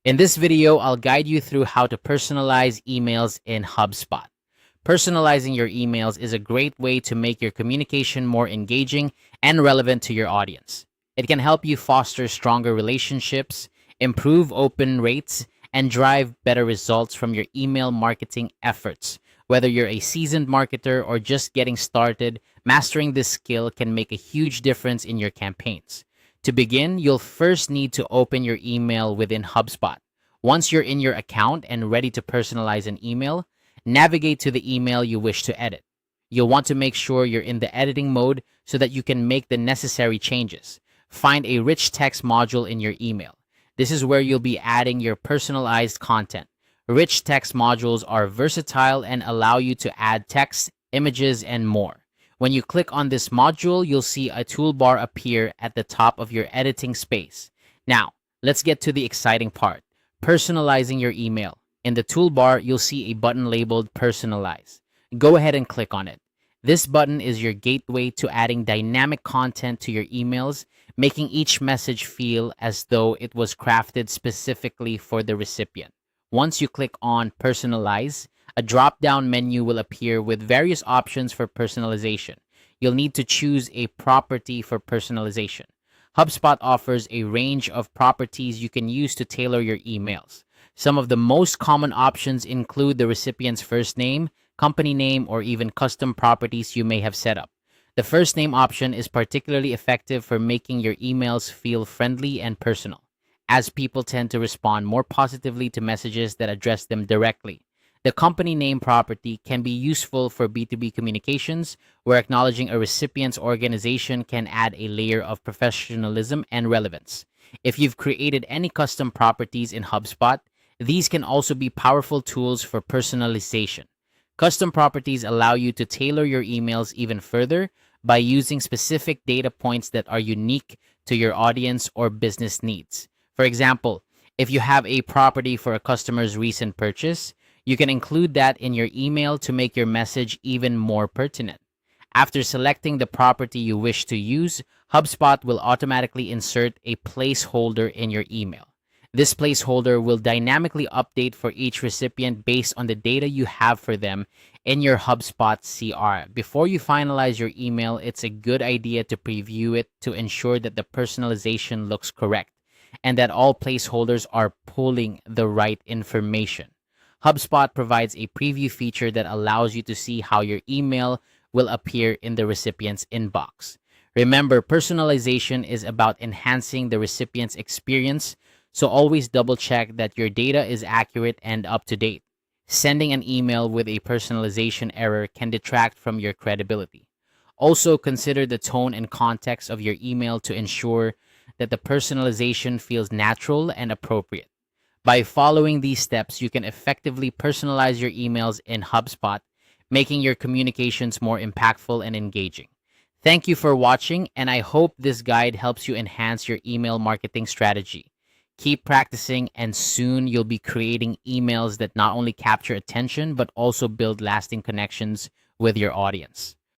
In this video, I'll guide you through how to personalize emails in HubSpot. Personalizing your emails is a great way to make your communication more engaging and relevant to your audience. It can help you foster stronger relationships, improve open rates, and drive better results from your email marketing efforts. Whether you're a seasoned marketer or just getting started, mastering this skill can make a huge difference in your campaigns. To begin, you'll first need to open your email within HubSpot. Once you're in your account and ready to personalize an email, navigate to the email you wish to edit. You'll want to make sure you're in the editing mode so that you can make the necessary changes. Find a rich text module in your email. This is where you'll be adding your personalized content. Rich text modules are versatile and allow you to add text, images, and more. When you click on this module, you'll see a toolbar appear at the top of your editing space. Now, let's get to the exciting part, personalizing your email. In the toolbar, you'll see a button labeled Personalize. Go ahead and click on it. This button is your gateway to adding dynamic content to your emails, making each message feel as though it was crafted specifically for the recipient. Once you click on Personalize, a drop-down menu will appear with various options for personalization. You'll need to choose a property for personalization. HubSpot offers a range of properties you can use to tailor your emails. Some of the most common options include the recipient's first name, company name, or even custom properties you may have set up. The first name option is particularly effective for making your emails feel friendly and personal, as people tend to respond more positively to messages that address them directly. The company name property can be useful for B2B communications, where acknowledging a recipient's organization can add a layer of professionalism and relevance. If you've created any custom properties in HubSpot, these can also be powerful tools for personalization. Custom properties allow you to tailor your emails even further by using specific data points that are unique to your audience or business needs. For example, if you have a property for a customer's recent purchase, you can include that in your email to make your message even more pertinent. After selecting the property you wish to use, HubSpot will automatically insert a placeholder in your email. This placeholder will dynamically update for each recipient based on the data you have for them in your HubSpot CR. Before you finalize your email, it's a good idea to preview it to ensure that the personalization looks correct and that all placeholders are pulling the right information. HubSpot provides a preview feature that allows you to see how your email will appear in the recipient's inbox. Remember, personalization is about enhancing the recipient's experience, so always double check that your data is accurate and up to date. Sending an email with a personalization error can detract from your credibility. Also, consider the tone and context of your email to ensure that the personalization feels natural and appropriate. By following these steps, you can effectively personalize your emails in HubSpot, making your communications more impactful and engaging. Thank you for watching, and I hope this guide helps you enhance your email marketing strategy. Keep practicing, and soon you'll be creating emails that not only capture attention, but also build lasting connections with your audience.